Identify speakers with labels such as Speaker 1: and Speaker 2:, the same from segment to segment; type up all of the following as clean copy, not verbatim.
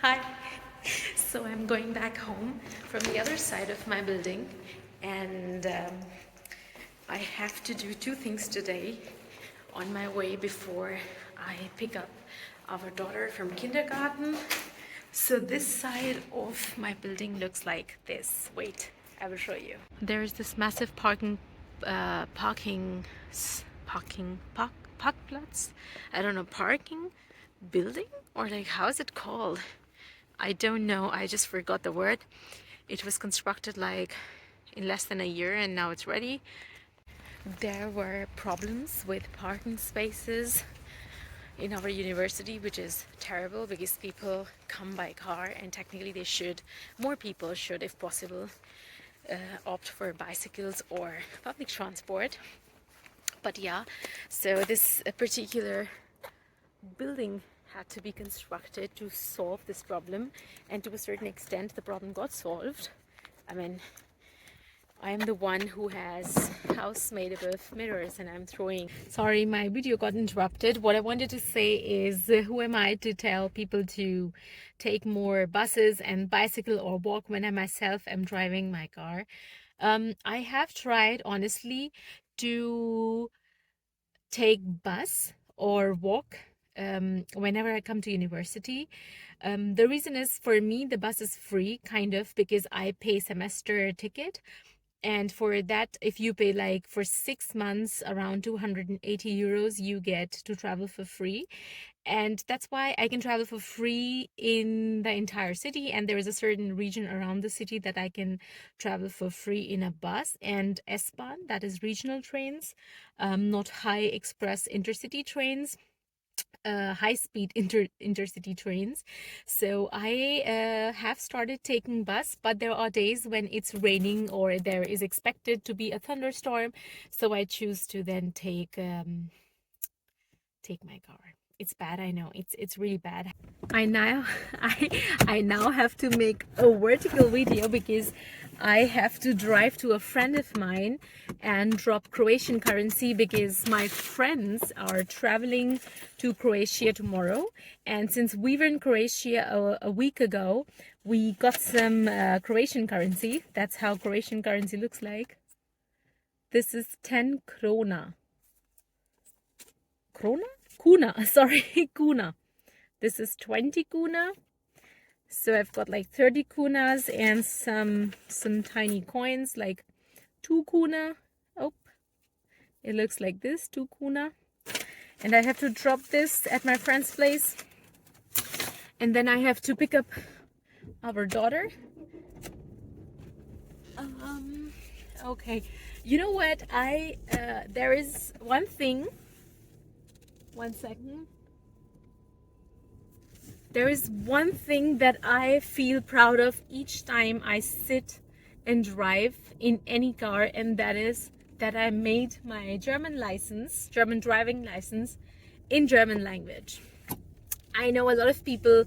Speaker 1: Hi. So I'm going back home from the other side of my building, and I have to do two things today on my way before I pick up our daughter from kindergarten. So this side of my building looks like this. Wait, I will show you. There is this massive parkplatz. I don't know, parking building, or like, how is it called? I don't know. I just forgot the word. It was constructed like in less than a year, and now it's ready. There were problems with parking spaces in our university, which is terrible because people come by car, and technically they should, more people should, if possible, opt for bicycles or public transport. But yeah, so this particular building had to be constructed to solve this problem, and to a certain extent the problem got solved. I mean, I am the one who has house made above mirrors, and I'm throwing. Sorry, my video got interrupted. What I wanted to say is, who am I to tell people to take more buses and bicycle or walk when I myself am driving my car? I have tried, honestly, to take bus or walk whenever I come to university. The reason is, for me, the bus is free, kind of, because I pay semester ticket. And for that, if you pay like for 6 months around 280 euros, you get to travel for free. And that's why I can travel for free in the entire city. And there is a certain region around the city that I can travel for free in a bus and S-Bahn, that is regional trains, not high express intercity trains. High-speed intercity trains. So I have started taking bus, but there are days when it's raining or there is expected to be a thunderstorm, so I choose to then take my car. It's bad, I know. It's really bad. I now I now have to make a vertical video because I have to drive to a friend of mine and drop Croatian currency, because my friends are traveling to Croatia tomorrow. And since we were in Croatia a week ago, we got some Croatian currency. That's how Croatian currency looks like. This is 10 krona. Krona? Kuna, sorry, kuna. This is 20 kuna. So I've got like 30 kunas and some tiny coins, like 2 kuna. Oh, it looks like this, 2 kuna. And I have to drop this at my friend's place. And then I have to pick up our daughter. Okay. You know what? There is one thing. One second. There is one thing that I feel proud of each time I sit and drive in any car, and that is that I made my German driving license, in German language. I know a lot of people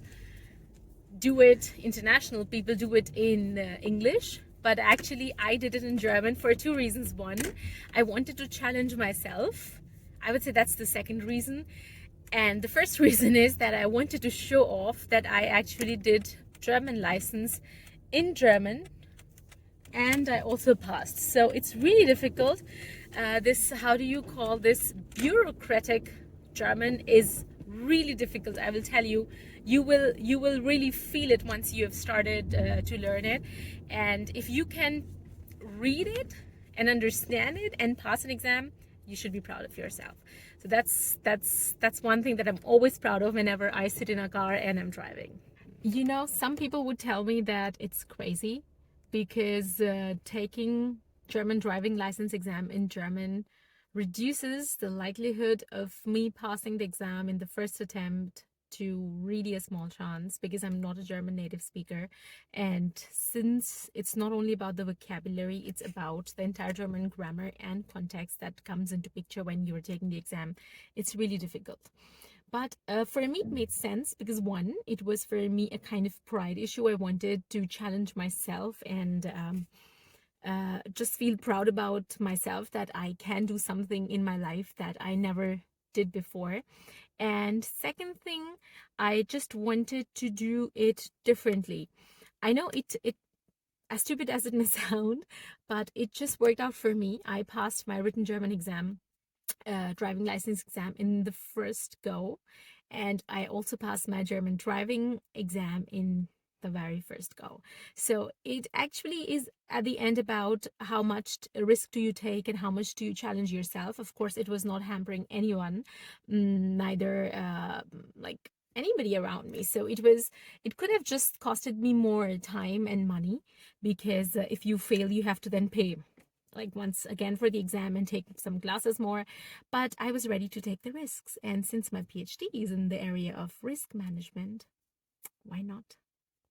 Speaker 1: do it, international people do it in English, but actually I did it in German for two reasons. One, I wanted to challenge myself. I would say that's the second reason. And the first reason is that I wanted to show off that I actually did German license in German, and I also passed. So it's really difficult. How do you call this, bureaucratic German is really difficult. I will tell you, you will really feel it once you have started to learn it. And if you can read it and understand it and pass an exam, you should be proud of yourself. So that's one thing that I'm always proud of whenever I sit in a car and I'm driving. You know, some people would tell me that it's crazy because taking German driving license exam in German reduces the likelihood of me passing the exam in the first attempt to really a small chance, because I'm not a German native speaker. And since it's not only about the vocabulary, it's about the entire German grammar and context that comes into picture when you're taking the exam, it's really difficult. But for me, it made sense because, one, it was for me a kind of pride issue. I wanted to challenge myself and just feel proud about myself that I can do something in my life that I never did before. And second thing, I just wanted to do it differently. I know it as stupid as it may sound, but it just worked out for me. I passed my written German exam, driving license exam, in the first go, and I also passed my German driving exam in the very first go. So it actually is at the end about how much risk do you take and how much do you challenge yourself. Of course, it was not hampering anyone, neither like anybody around me. So it could have just costed me more time and money, because if you fail, you have to then pay like once again for the exam and take some classes more. But I was ready to take the risks, and since my PhD is in the area of risk management, why not?